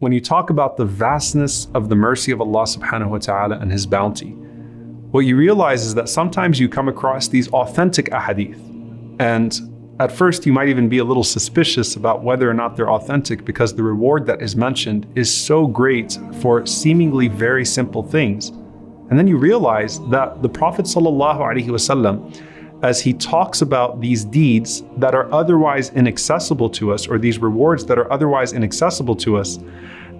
when you talk about the vastness of the mercy of Allah subhanahu wa ta'ala and His bounty, what you realize is that sometimes you come across these authentic ahadith, and at first you might even be a little suspicious about whether or not they're authentic, because the reward that is mentioned is so great for seemingly very simple things. And then you realize that the Prophet sallallahu alaihi wasallam, as he talks about these deeds that are otherwise inaccessible to us, or these rewards that are otherwise inaccessible to us,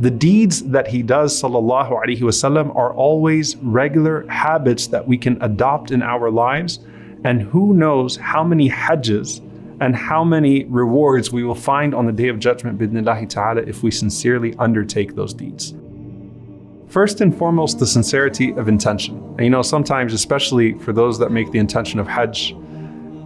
the deeds that he does sallallahu alaihi wasallam are always regular habits that we can adopt in our lives. And who knows how many hajjs and how many rewards we will find on the Day of Judgment bidnillahi ta'ala if we sincerely undertake those deeds. First and foremost, the sincerity of intention. And sometimes, especially for those that make the intention of Hajj,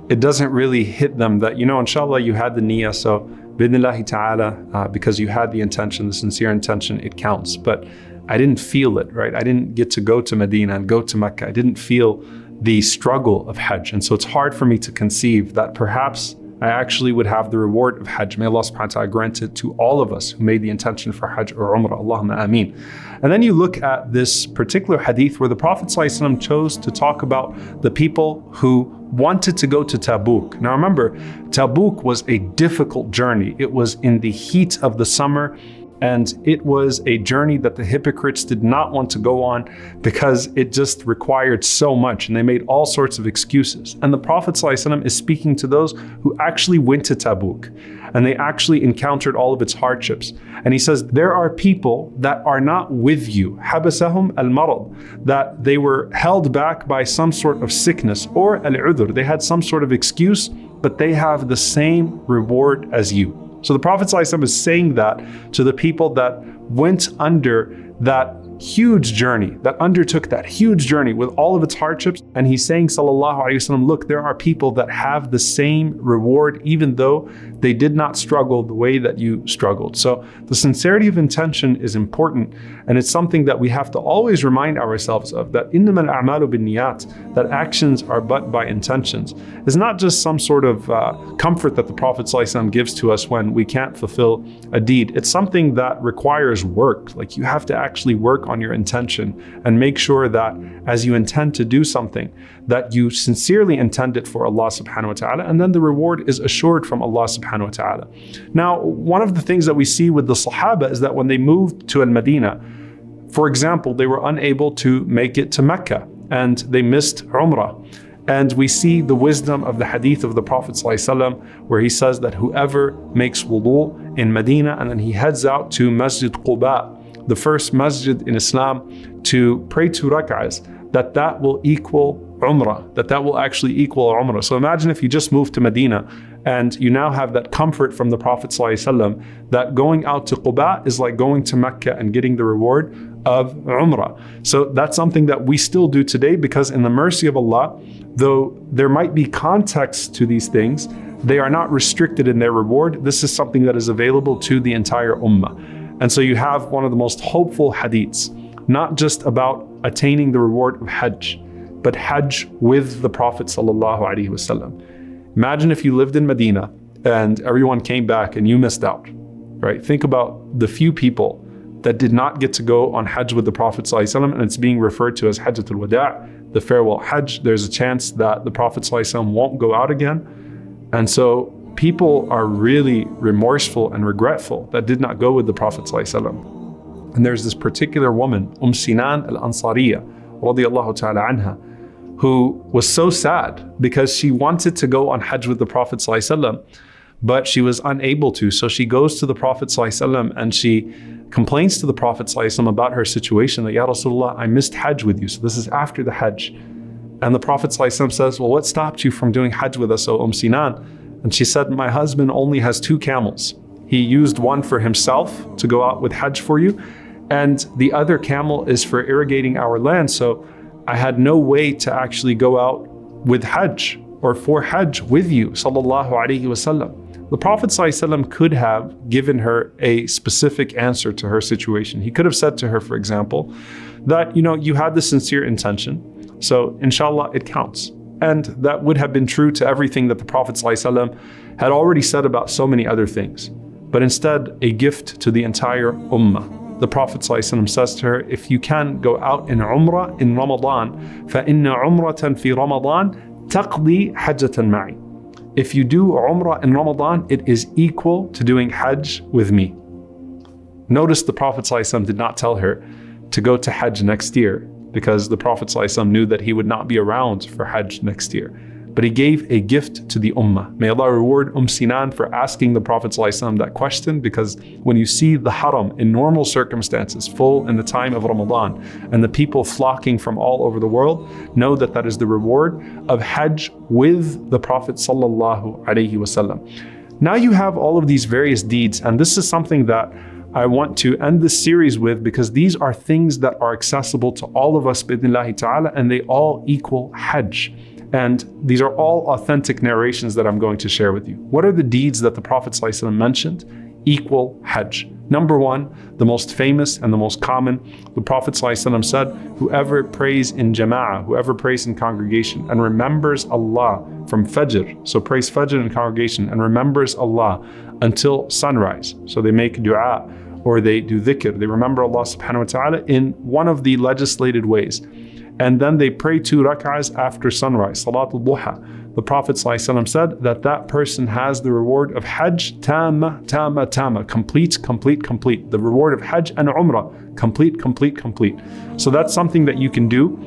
it doesn't really hit them that, inshallah, you had the niyyah, so bidnillahi ta'ala, because you had the intention, the sincere intention, it counts. But I didn't feel it, right? I didn't get to go to Medina and go to Mecca. I didn't feel the struggle of Hajj. And so it's hard for me to conceive that perhaps I actually would have the reward of Hajj. May Allah subhanahu wa ta'ala grant it to all of us who made the intention for Hajj or Umrah. Allahumma ameen. And then you look at this particular hadith where the Prophet ﷺ chose to talk about the people who wanted to go to Tabuk. Now remember, Tabuk was a difficult journey. It was in the heat of the summer, and it was a journey that the hypocrites did not want to go on because it just required so much, and they made all sorts of excuses. And the Prophet ﷺ is speaking to those who actually went to Tabuk, and they actually encountered all of its hardships. And he says, there are people that are not with you, habasahum al-marad, that they were held back by some sort of sickness, or al-udhr, they had some sort of excuse, but they have the same reward as you. So the Prophet ﷺ is saying that to the people that went under that huge journey, that undertook that huge journey with all of its hardships. And he's saying, sallallahu alaihi wasallam, look, there are people that have the same reward, even though they did not struggle the way that you struggled. So the sincerity of intention is important. And it's something that we have to always remind ourselves of, that innamal a'malu binniyat, that actions are but by intentions. It's not just some sort of comfort that the Prophet ﷺ gives to us when we can't fulfill a deed. It's something that requires work. Like, you have to actually work on your intention and make sure that as you intend to do something, that you sincerely intend it for Allah subhanahu wa ta'ala, and then the reward is assured from Allah subhanahu wa ta'ala. Now, one of the things that we see with the Sahabah is that when they moved to Al-Madinah, for example, they were unable to make it to Mecca, and they missed Umrah. And we see the wisdom of the hadith of the Prophet ﷺ, where he says that whoever makes wudu in Medina and then he heads out to Masjid Quba, the first masjid in Islam, to pray 2 rak'ahs, that will equal Umrah, that will actually equal Umrah. So imagine if you just moved to Medina and you now have that comfort from the Prophet ﷺ that going out to Quba is like going to Mecca and getting the reward of Umrah. So that's something that we still do today, because in the mercy of Allah, though there might be context to these things, they are not restricted in their reward. This is something that is available to the entire ummah. And so you have one of the most hopeful hadiths, not just about attaining the reward of Hajj, but Hajj with the Prophet sallallahu alaihi wasallam. Imagine if you lived in Medina and everyone came back and you missed out, right? Think about the few people that did not get to go on Hajj with the Prophet sallallahu alaihi wasallam, and it's being referred to as Hajjatul Wada', the farewell Hajj. There's a chance that the Prophet sallallahu alaihi wasallam won't go out again. And so people are really remorseful and regretful that did not go with the Prophet ﷺ. And there's this particular woman, Sinan al-Ansariya, radiyallahu ta'ala anha, who was so sad because she wanted to go on Hajj with the Prophet ﷺ, but she was unable to. So she goes to the Prophet ﷺ and she complains to the Prophet ﷺ about her situation, that, Ya Rasulullah, I missed Hajj with you. So this is after the Hajj. And the Prophet ﷺ says, well, what stopped you from doing Hajj with us, O Sinan? And she said, my husband only has 2 camels. He used one for himself to go out with Hajj for you, and the other camel is for irrigating our land. So I had no way to actually go out with Hajj or for Hajj with you, sallallahu alaihi wasallam. The Prophet ﷺ could have given her a specific answer to her situation. He could have said to her, for example, that, you had the sincere intention, so inshallah it counts. And that would have been true to everything that the Prophet ﷺ had already said about so many other things. but instead a gift to the entire ummah. The Prophet ﷺ says to her, if you can go out in Umrah in Ramadan, فَإِنَّ عُمْرَةً فِي رَمَضَانَ تَقْضِي حَجَّةً مَعِي. If you do Umrah in Ramadan, it is equal to doing Hajj with me. Notice the Prophet ﷺ did not tell her to go to Hajj next year, because the Prophet ﷺ knew that he would not be around for Hajj next year. But he gave a gift to the Ummah. May Allah reward Sinan for asking the Prophet ﷺ that question, because when you see the Haram in normal circumstances full in the time of Ramadan and the people flocking from all over the world, know that that is the reward of Hajj with the Prophet ﷺ. Now you have all of these various deeds, and this is something that I want to end this series with, because these are things that are accessible to all of us bi'idhnillahi ta'ala, and they all equal Hajj. And these are all authentic narrations that I'm going to share with you. What are the deeds that the Prophet ﷺ mentioned equal Hajj? Number one, the most famous and the most common, the Prophet ﷺ said, whoever prays in jama'ah, whoever prays in congregation and remembers Allah from Fajr, so prays Fajr in congregation and remembers Allah until sunrise. So they make dua or they do dhikr, they remember Allah subhanahu wa ta'ala in one of the legislated ways. And then they pray 2 rak'ahs after sunrise, Salatul Duha. The Prophet ﷺ said that that person has the reward of Hajj, tamma, complete. The reward of Hajj and Umrah, complete. So that's something that you can do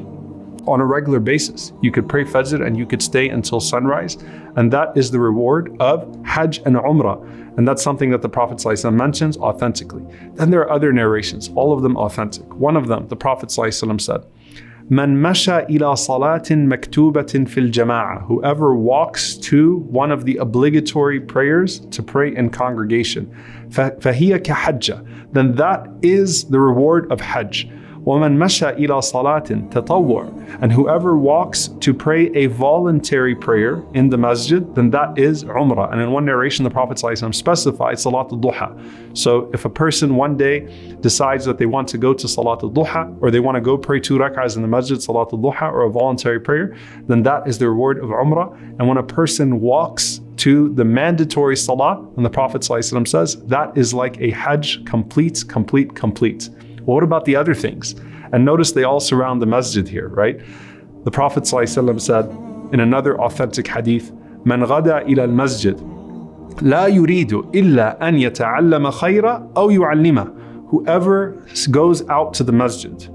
on a regular basis. You could pray Fajr and you could stay until sunrise, and that is the reward of Hajj and Umrah. And that's something that the Prophet ﷺ mentions authentically. Then there are other narrations, all of them authentic. One of them, the Prophet ﷺ said, Man masha ila salatin maktubatin fil jama'ah. Whoever walks to one of the obligatory prayers to pray in congregation, fahiya kahajja, then that is the reward of Hajj. وَمَنْ مَشَى إِلَى صَلَاةٍ تَطَوُّعٍ. And whoever walks to pray a voluntary prayer in the masjid, then that is Umrah. And in one narration, the Prophet ﷺ specified Salatul Duha. So if a person one day decides that they want to go to Salatul Duha, or they want to go pray 2 rak'ahs in the masjid, Salatul Duha, or a voluntary prayer, then that is the reward of Umrah. And when a person walks to the mandatory salah, and the Prophet ﷺ says, that is like a Hajj, complete. Well, what about the other things? And notice they all surround the masjid here, right? The Prophet ﷺ said in another authentic hadith, Man ghada ila al-masjid, la yuridu illa an yata'allama khayra aw yu'allima. Whoever goes out to the masjid,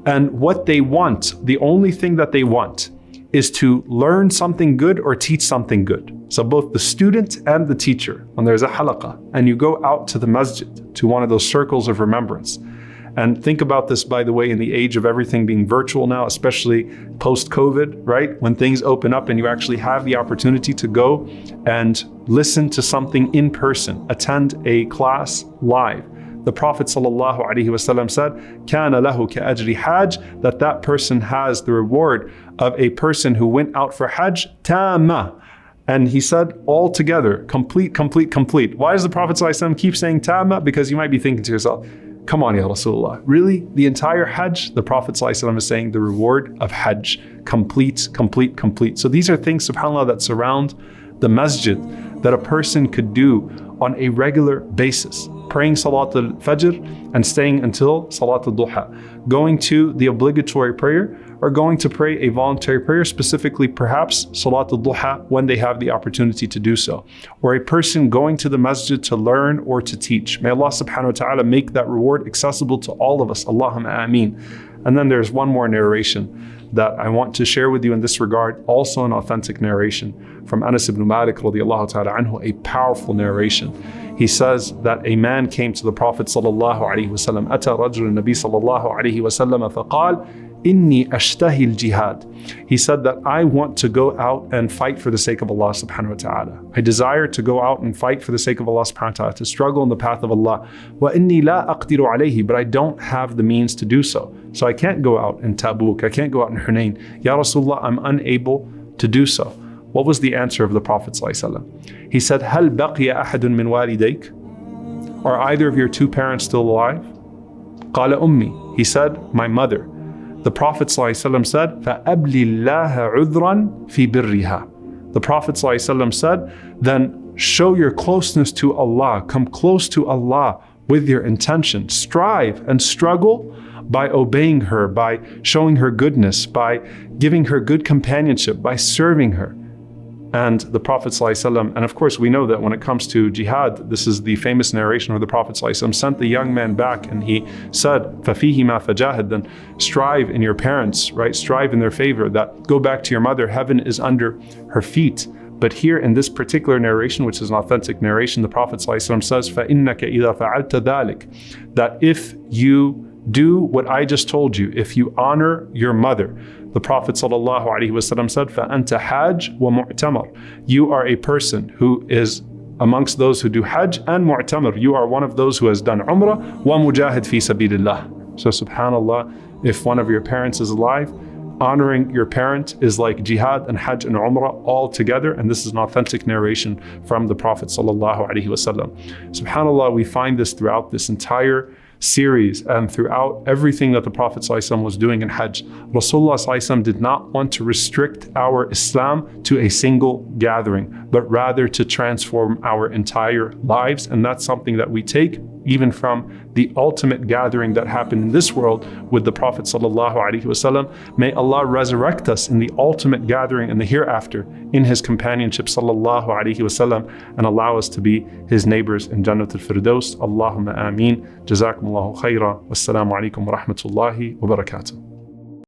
and what they want, the only thing that they want, is to learn something good or teach something good. So both the student and the teacher, when there's a halaqah, and you go out to the masjid, to one of those circles of remembrance. And think about this, by the way, in the age of everything being virtual now, especially post-COVID, right? When things open up and you actually have the opportunity to go and listen to something in person, attend a class live. The Prophet ﷺ said, كَانَ لَهُ كَأَجْرِ حَاجٍ, that person has the reward of a person who went out for Hajj, tamma. And he said, all together, complete. Why does the Prophet ﷺ keep saying tamma? Because you might be thinking to yourself, come on, Ya Rasulullah, really? The entire Hajj? The Prophet ﷺ is saying the reward of Hajj, complete. So these are things, subhanAllah, that surround the masjid that a person could do on a regular basis. Praying Salatul Fajr and staying until Salatul Duha. Going to the obligatory prayer, or going to pray a voluntary prayer, specifically perhaps Salatul Duha when they have the opportunity to do so. Or a person going to the masjid to learn or to teach. May Allah subhanahu wa ta'ala make that reward accessible to all of us. Allahumma ameen. And then there's one more narration that I want to share with you in this regard, also an authentic narration from Anas ibn Malik radiallahu ta'ala anhu, a powerful narration. He says that a man came to the Prophet sallallahu alaihi wasallam, أتى رجل النبي صلى الله عليه وسلم فقال إني أشتهي الجهاد. He said that I want to go out and fight for the sake of Allah subhanahu wa ta'ala. I desire to go out and fight for the sake of Allah subhanahu wa ta'ala, to struggle in the path of Allah. وإني لا أقدر عليه, but I don't have the means to do so. So I can't go out in Tabuk, I can't go out in Hunain. Ya Rasulullah, I'm unable to do so. What was the answer of the Prophet ﷺ? He said, هل بقي أحد من والديك? Are either of your 2 parents still alive? قال أمي. He said, my mother. The Prophet ﷺ said, فَأَبْلِ اللَّهَ عُذْرًا فِي بِرِّهَا. The Prophet ﷺ said, then show your closeness to Allah, come close to Allah with your intention. Strive and struggle by obeying her, by showing her goodness, by giving her good companionship, by serving her. And the Prophet ﷺ, and of course we know that when it comes to jihad, this is the famous narration where the Prophet ﷺ sent the young man back and he said, فَفِيهِ مَا فَجَاهِدْ, then strive in your parents, right? Strive in their favor, that go back to your mother, heaven is under her feet. But here in this particular narration, which is an authentic narration, the Prophet ﷺ says, فَإِنَّكَ إِذَا فَعَلْتَ ذَلِكَ, that if you do what I just told you, if you honor your mother, the Prophet ﷺ said, فَأَنْتَ حَاجٌ وَمُعْتَمَرٌ, you are a person who is amongst those who do Hajj and Mu'tamar. You are one of those who has done Umrah, وَمُجَاهِدْ فِي سَبِيلِ اللَّهِ. So subhanAllah, if one of your parents is alive, honoring your parent is like jihad and Hajj and Umrah all together. And this is an authentic narration from the Prophet ﷺ. SubhanAllah, we find this throughout this entire series and throughout everything that the Prophet ﷺ was doing in Hajj. Rasulullah ﷺ did not want to restrict our Islam to a single gathering, but rather to transform our entire lives. And that's something that we take even from the ultimate gathering that happened in this world with the Prophet ﷺ. May Allah resurrect us in the ultimate gathering in the hereafter in His companionship ﷺ, and allow us to be His neighbors in Jannat al-Firdaus. Allahumma ameen. Jazakumullahu khaira. Wassalamu alaikum wa rahmatullahi wa barakatuh.